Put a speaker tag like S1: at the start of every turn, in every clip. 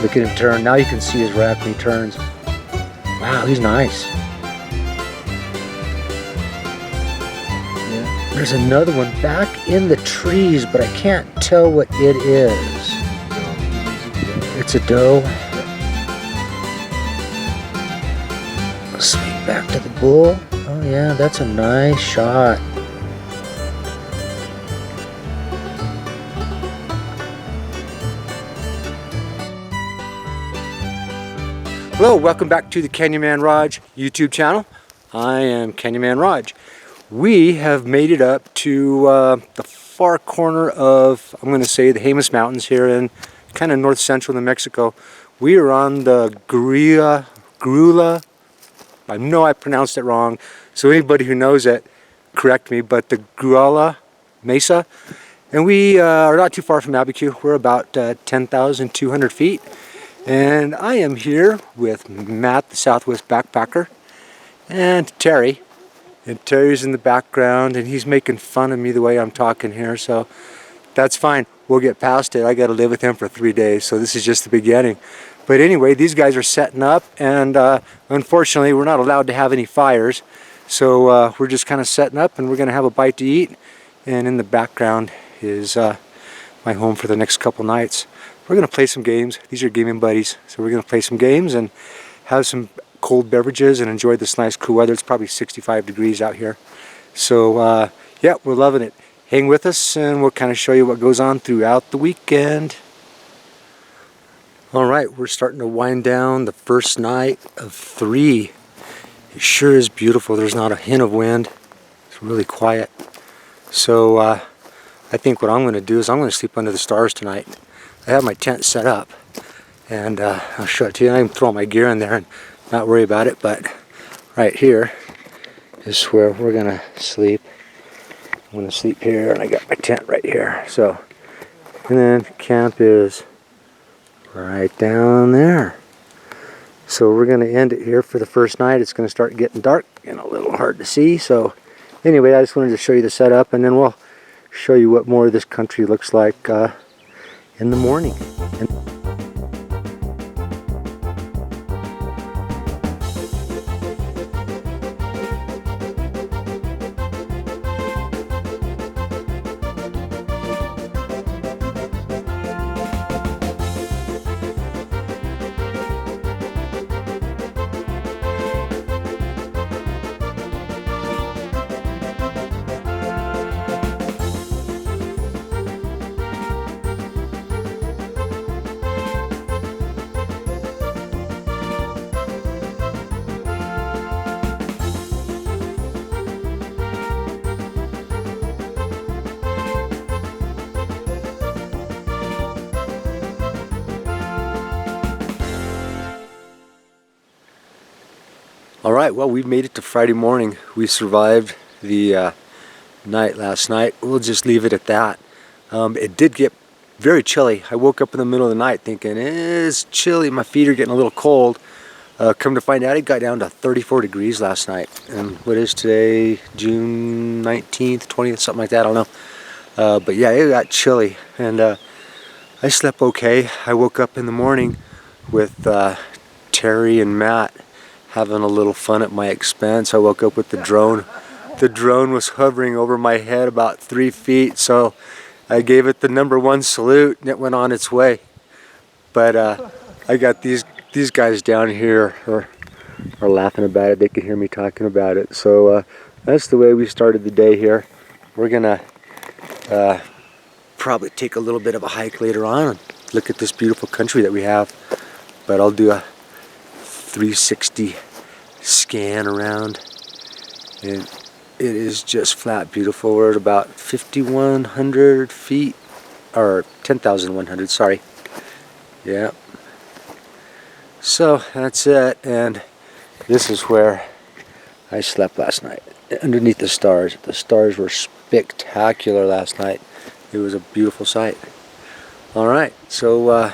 S1: Look at him turn. Now you can see his rack when he turns. Wow, he's nice. Yeah. There's another one back in the trees, but I can't tell what it is. It's a doe. Swing back to the bull. Oh yeah, that's a nice shot. Hello, welcome back to the Knynman Raj YouTube channel. I am Knynman Raj. We have made it up to the far corner of, I'm going to say, the Jemez Mountains here in kind of north central New Mexico. We are on the Grulla, I know I pronounced it wrong, so anybody who knows it, correct me, but the Grulla Mesa. And we are not too far from Albuquerque. We're about 10,200 feet. And I am here with Matt, the Southwest backpacker, and Terry. And Terry's in the background, and he's making fun of me the way I'm talking here, so that's fine. We'll get past it. I got to live with him for 3 days, so this is just the beginning. But anyway, these guys are setting up, and unfortunately, we're not allowed to have any fires. So we're just kind of setting up, and we're going to have a bite to eat. And in the background is my home for the next couple nights. We're going to play some games. These are gaming buddies. So we're going to play some games and have some cold beverages and enjoy this nice cool weather. It's probably 65 degrees out here. So yeah, we're loving it. Hang with us and we'll kind of show you what goes on throughout the weekend. All right, we're starting to wind down the first night of 3. It sure is beautiful. There's not a hint of wind. It's really quiet. So I think what I'm going to do is I'm going to sleep under the stars tonight. I have my tent set up, and I'll show it to you. I can throw my gear in there and not worry about it, but right here is where we're going to sleep. I'm going to sleep here, and I got my tent right here. So, and then camp is right down there. So we're going to end it here for the first night. It's going to start getting dark and a little hard to see. So anyway, I just wanted to show you the setup, and then we'll show you what more of this country looks like in the morning. Alright, well, we've made it to Friday morning. We survived the night last night. We'll just leave it at that. It did get very chilly. I woke up in the middle of the night thinking, it's chilly, my feet are getting a little cold. Come to find out, it got down to 34 degrees last night. And what is today? June 19th, 20th, something like that, I don't know. But yeah, it got chilly. And I slept okay. I woke up in the morning with Terry and Matt having a little fun at my expense. I woke up with the drone. The drone was hovering over my head about 3 feet, so I gave it the #1 salute and it went on its way. But I got these guys down here are laughing about it. They could hear me talking about it. So that's the way we started the day here. We're gonna probably take a little bit of a hike later on and look at this beautiful country that we have. But I'll do a 360 scan around, and it is just flat beautiful. We're at about 5,100 feet, or 10,100, sorry. Yeah. So that's it, and this is where I slept last night, underneath the stars. The stars were spectacular last night. It was a beautiful sight. Alright, so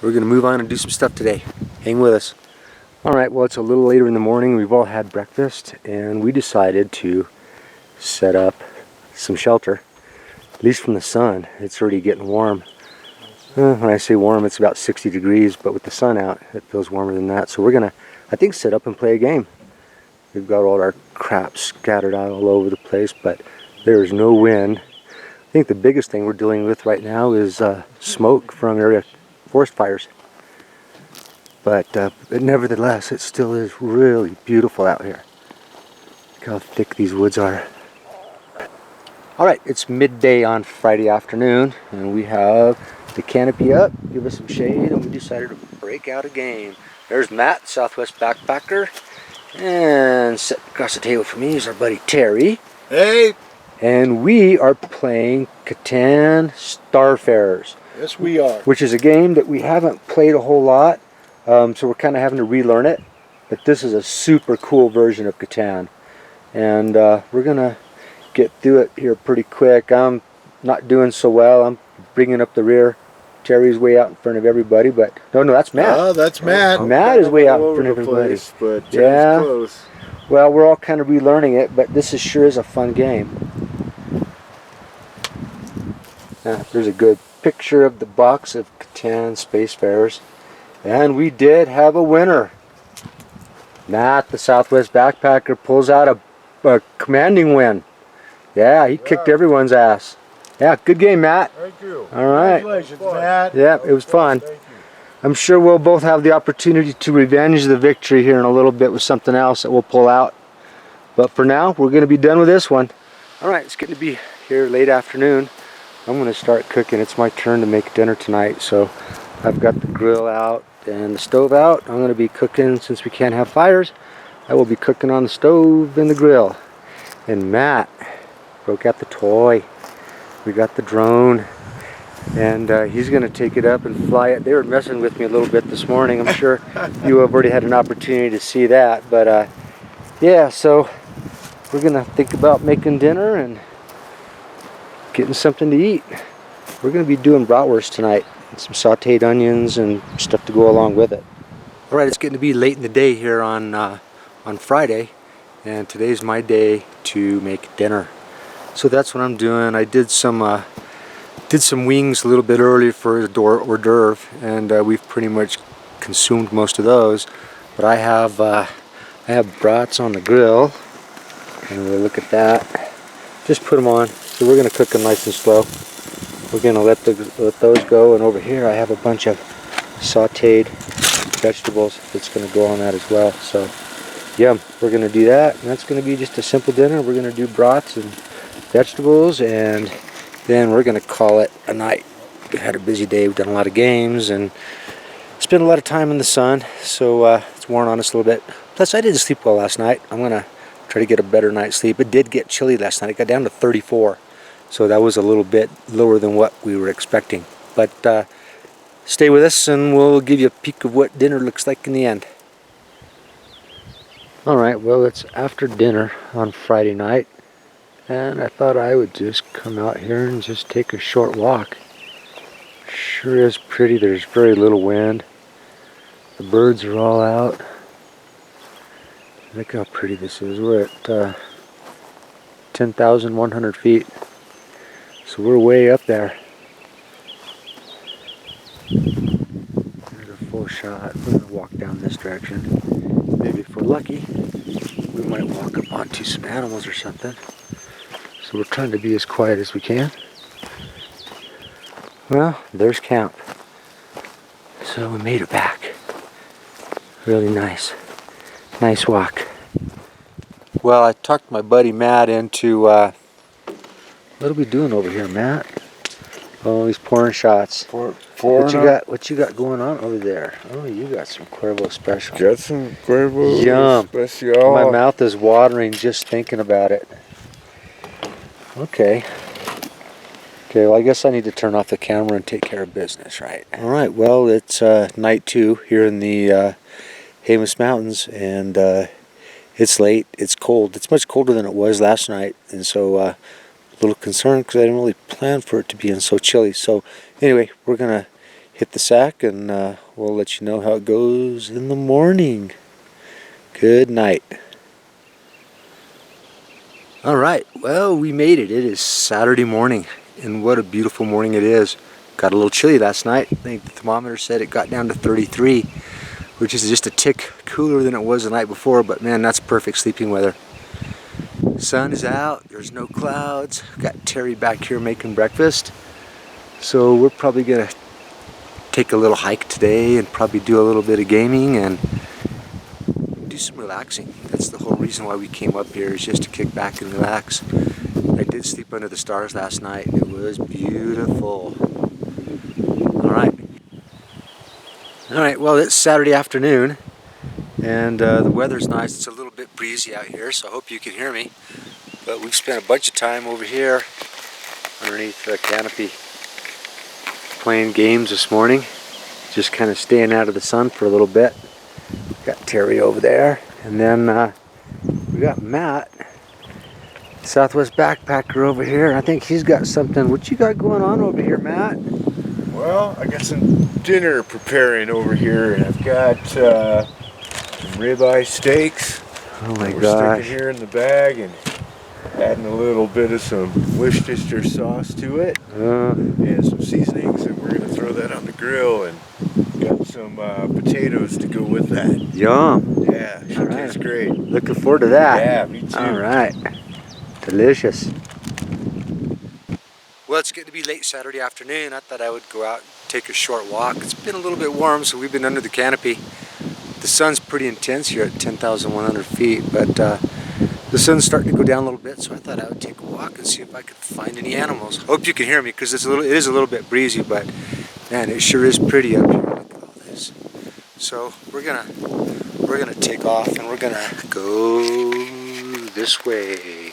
S1: we're going to move on and do some stuff today. Hang with us. Alright, well, it's a little later in the morning. We've all had breakfast, and we decided to set up some shelter, at least from the sun. It's already getting warm. When I say warm, it's about 60 degrees, but with the sun out, it feels warmer than that. So we're gonna, I think, sit up and play a game. We've got all our crap scattered out all over the place, but there's no wind. I think the biggest thing we're dealing with right now is smoke from area forest fires. But nevertheless, it still is really beautiful out here. Look how thick these woods are. Alright, it's midday on Friday afternoon, and we have the canopy up, give us some shade, and we decided to break out a game. There's Matt, Southwest Backpacker, and sitting across the table from me is our buddy Terry.
S2: Hey!
S1: And we are playing Catan Starfarers.
S2: Yes, we are.
S1: Which is a game that we haven't played a whole lot, so we're kind of having to relearn it. But this is a super cool version of Catan. And we're going to get through it here pretty quick. I'm not doing so well. I'm bringing up the rear. Terry's way out in front of everybody, but no, that's Matt.
S2: Oh, that's Matt.
S1: Matt is way out in front of everybody.
S2: Place, but Terry's close.
S1: Well, we're all kind of relearning it, but this is sure is a fun game. There's a good picture of the box of Catan Spacefarers, and we did have a winner. Matt, the Southwest Backpacker, pulls out a commanding win. Yeah, he kicked everyone's ass. Yeah, good game, Matt.
S2: Thank you.
S1: All right.
S2: Congratulations, Matt.
S1: Yeah, it was fun.
S2: Thank you.
S1: I'm sure we'll both have the opportunity to revenge the victory here in a little bit with something else that we'll pull out. But for now, we're going to be done with this one. All right, it's getting to be here late afternoon. I'm going to start cooking. It's my turn to make dinner tonight. So I've got the grill out and the stove out. I'm going to be cooking, since we can't have fires, I will be cooking on the stove and the grill. And Matt broke out the toy. We got the drone, and he's going to take it up and fly it. They were messing with me a little bit this morning. I'm sure you have already had an opportunity to see that. But yeah, so we're going to think about making dinner and getting something to eat. We're going to be doing bratwurst tonight, and some sauteed onions and stuff to go along with it. All right, it's getting to be late in the day here on Friday, and today's my day to make dinner. So that's what I'm doing. I did some wings a little bit early for hors d'oeuvre, and we've pretty much consumed most of those. But I have brats on the grill, and we'll look at that. Just put them on. So we're going to cook them nice and slow. We're going to let those go, and over here I have a bunch of sauteed vegetables that's going to go on that as well. So yeah, we're going to do that, and that's going to be just a simple dinner. We're going to do brats and vegetables, and then we're going to call it a night. We had a busy day. We've done a lot of games and spent a lot of time in the sun, so it's worn on us a little bit. Plus, I didn't sleep well last night. I'm going to try to get a better night's sleep. It did get chilly last night. It got down to 34, so that was a little bit lower than what we were expecting. But stay with us, and we'll give you a peek of what dinner looks like in the end. Alright, well, it's after dinner on Friday night, and I thought I would just come out here and just take a short walk. Sure is pretty. There's very little wind. The birds are all out. Look how pretty this is. We're at 10,100 feet. So we're way up there. There's a full shot. We're going to walk down this direction. Maybe if we're lucky, we might walk up onto some animals or something. So we're trying to be as quiet as we can. Well, there's camp. So we made it back. Really nice. Nice walk. Well, I talked my buddy Matt into, what are we doing over here, Matt? Oh, he's pouring shots. What you got going on over there? Oh, you got some Cuervo Special.
S2: Got some Cuervo
S1: Yum.
S2: Special.
S1: My mouth is watering just thinking about it. Okay. Okay, well, I guess I need to turn off the camera and take care of business, right? All right, well, it's night 2 here in the Jemez Mountains, and it's late, it's cold. It's much colder than it was last night, and so a little concerned because I didn't really plan for it to be so chilly. So anyway, we're going to hit the sack, and we'll let you know how it goes in the morning. Good night. All right, well, we made it. It is Saturday morning, and what a beautiful morning it is. got a little chilly last night. I think the thermometer said it got down to 33, which is just a tick cooler than it was the night before, but man, that's perfect sleeping weather. Sun is out, there's no clouds. Got Terry back here making breakfast. So we're probably gonna take a little hike today and probably do a little bit of gaming and do some relaxing. That's the whole reason why we came up here, is just to kick back and relax. I did sleep under the stars last night and it was beautiful. Alright, well, it's Saturday afternoon and the weather's nice. It's a little bit breezy out here, so I hope you can hear me. But we've spent a bunch of time over here underneath the canopy playing games this morning. Just kind of staying out of the sun for a little bit. Got Terry over there, and then we got Matt, Southwest backpacker, over here. I think he's got something. What you got going on over here, Matt?
S2: Well, I got some dinner preparing over here, and I've got some ribeye steaks.
S1: Oh my
S2: We're
S1: gosh.
S2: sticking here in the bag and adding a little bit of some Worcestershire sauce to it and some seasonings, and we're going to throw that on the grill, and got some potatoes to go with that.
S1: Yum.
S2: Yeah, should taste great.
S1: Looking forward to that.
S2: Yeah, me too.
S1: All right. Delicious. Well, it's getting to be late Saturday afternoon. I thought I would go out and take a short walk. It's been a little bit warm, so we've been under the canopy. The sun's pretty intense here at 10,100 feet, but the sun's starting to go down a little bit, so I thought I would take a walk and see if I could find any animals. Hope you can hear me, because it is a little bit breezy, but man, it sure is pretty up here. Look at all this. So we're gonna take off and we're gonna go this way.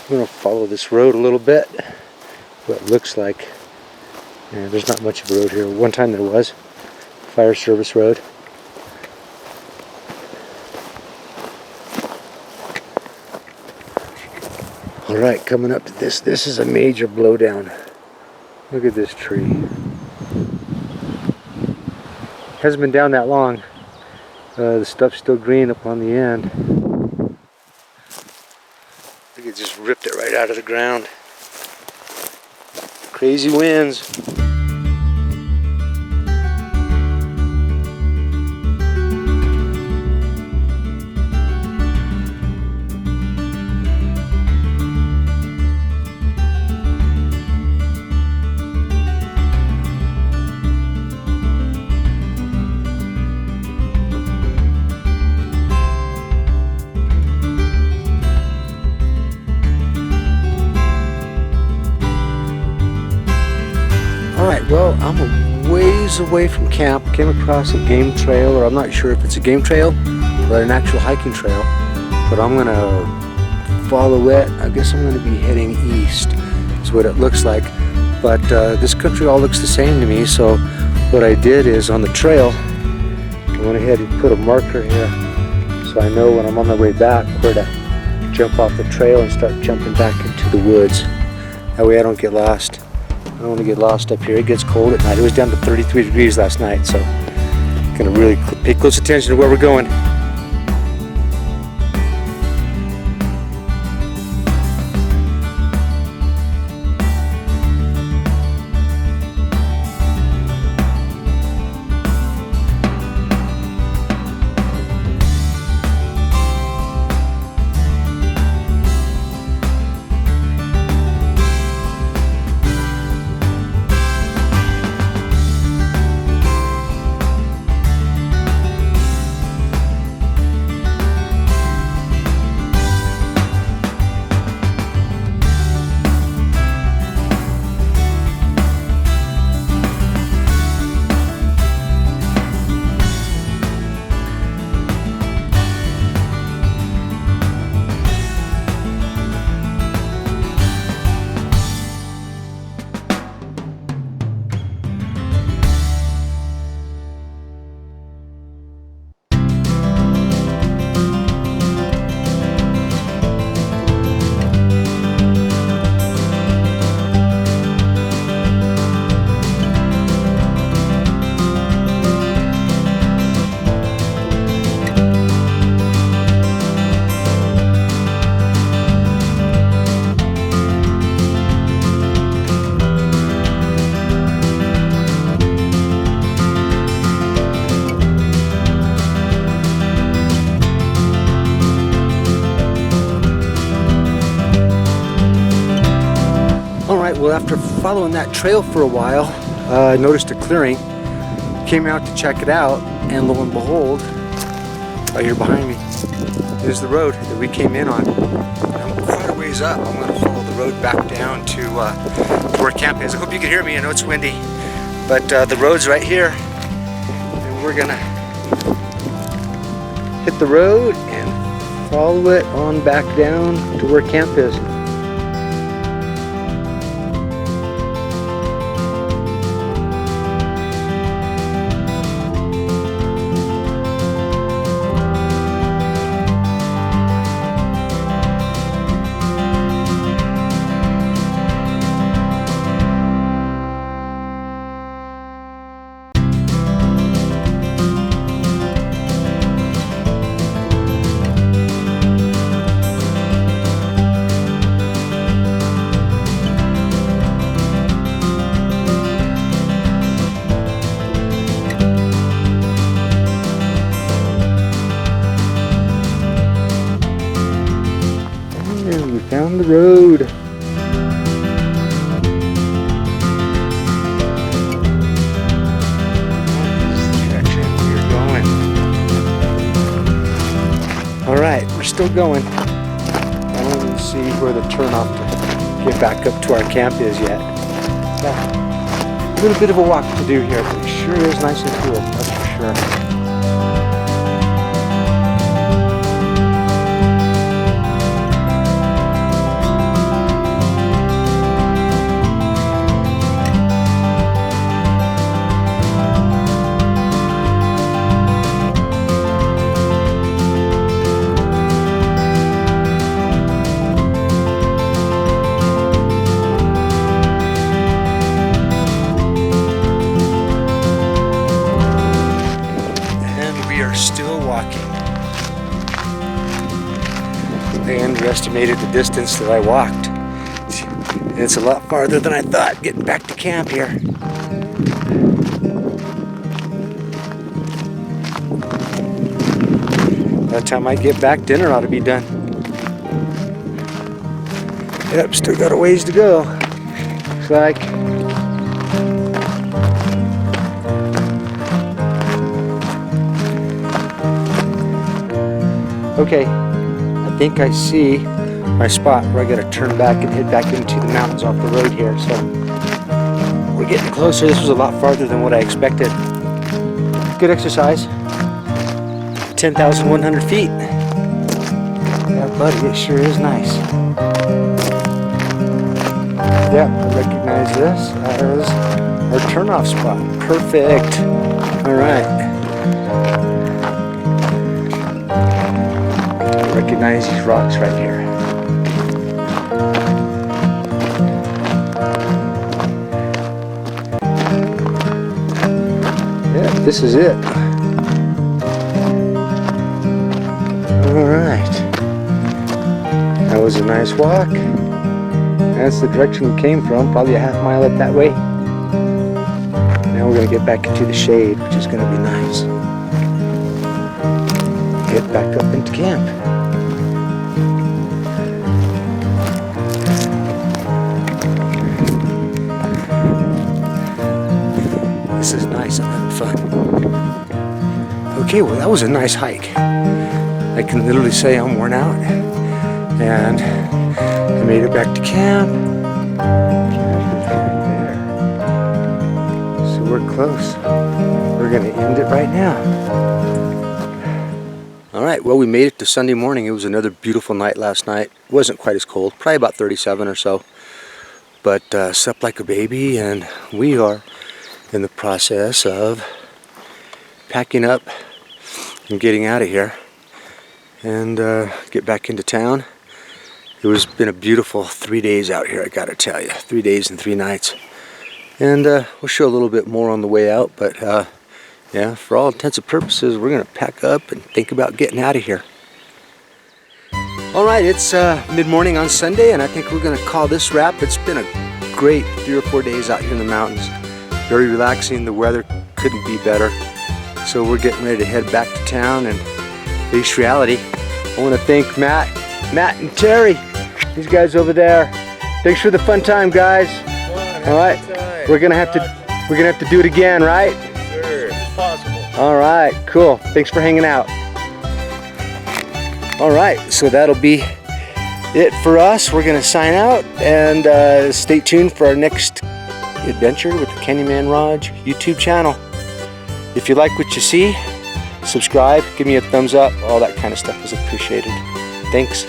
S1: I'm gonna follow this road a little bit. What it looks like. And there's not much of a road here. One time there was. Fire service road. Alright, coming up to this. This is a major blowdown. Look at this tree. Hasn't been down that long. The stuff's still green up on the end. Look, it just ripped it right out of the ground. Crazy winds. Alright, well, I'm a ways away from camp. Came across a game trail, or I'm not sure if it's a game trail or an actual hiking trail, but I'm gonna follow it. I guess I'm gonna be heading east, is what it looks like. But this country all looks the same to me, so what I did is on the trail, I went ahead and put a marker here so I know when I'm on my way back where to jump off the trail and start jumping back into the woods. That way I don't get lost. I don't want to get lost up here. It gets cold at night. It was down to 33 degrees last night, so I'm gonna really pay close attention to where we're going. Well, after following that trail for a while, I noticed a clearing, came out to check it out, and lo and behold, right here behind me is the road that we came in on. I'm quite a ways up. I'm going to follow the road back down to where camp is. I hope you can hear me. I know it's windy, but the road's right here, and we're going to hit the road and follow it on back down to where camp is. Down the road. Direction we're going. All right, we're still going. I don't even see where the turnoff to get back up to our camp is yet. Yeah, a little bit of a walk to do here, but it sure is nice and cool, that's for sure. Still walking. I underestimated the distance that I walked. It's a lot farther than I thought getting back to camp here. By the time I get back, dinner ought to be done. Yep, still got a ways to go. Looks like. Okay, I think I see my spot where I gotta turn back and head back into the mountains off the road here. So we're getting closer. This was a lot farther than what I expected. Good exercise. 10,100 feet. Yeah, buddy, it sure is nice. Yeah, I recognize this as our turnoff spot. Perfect. All right. Recognize these rocks right here. Yeah, this is it. Alright. That was a nice walk. That's the direction we came from, probably a half mile up that way. Now we're going to get back into the shade, which is going to be nice. Get back up into camp. This is nice, I'm having fun. Okay, well that was a nice hike. I can literally say I'm worn out. And I made it back to camp. So we're close. We're gonna end it right now. Alright, well we made it to Sunday morning. It was another beautiful night last night. It wasn't quite as cold, probably about 37 or so. But slept like a baby, and we are in the process of packing up and getting out of here and get back into town. It was been a beautiful 3 days out here, I gotta tell you. 3 days and 3 nights. And we'll show a little bit more on the way out, but yeah, for all intents and purposes, we're gonna pack up and think about getting out of here. Alright, it's mid-morning on Sunday, and I think we're gonna call this wrap. It's been a great 3 or 4 days out here in the mountains. Very relaxing, the weather couldn't be better. So we're getting ready to head back to town and face reality. I want to thank Matt and Terry, these guys over there. Thanks for the fun time, guys. All right.
S2: Anytime.
S1: We're gonna have to do it again, right?
S2: Sure. It's possible.
S1: All right, cool. Thanks for hanging out. All right, so that'll be it for us. We're gonna sign out and stay tuned for our next adventure with the Knynman Raj YouTube channel. If you like what you see, subscribe, give me a thumbs up, all that kind of stuff is appreciated. Thanks.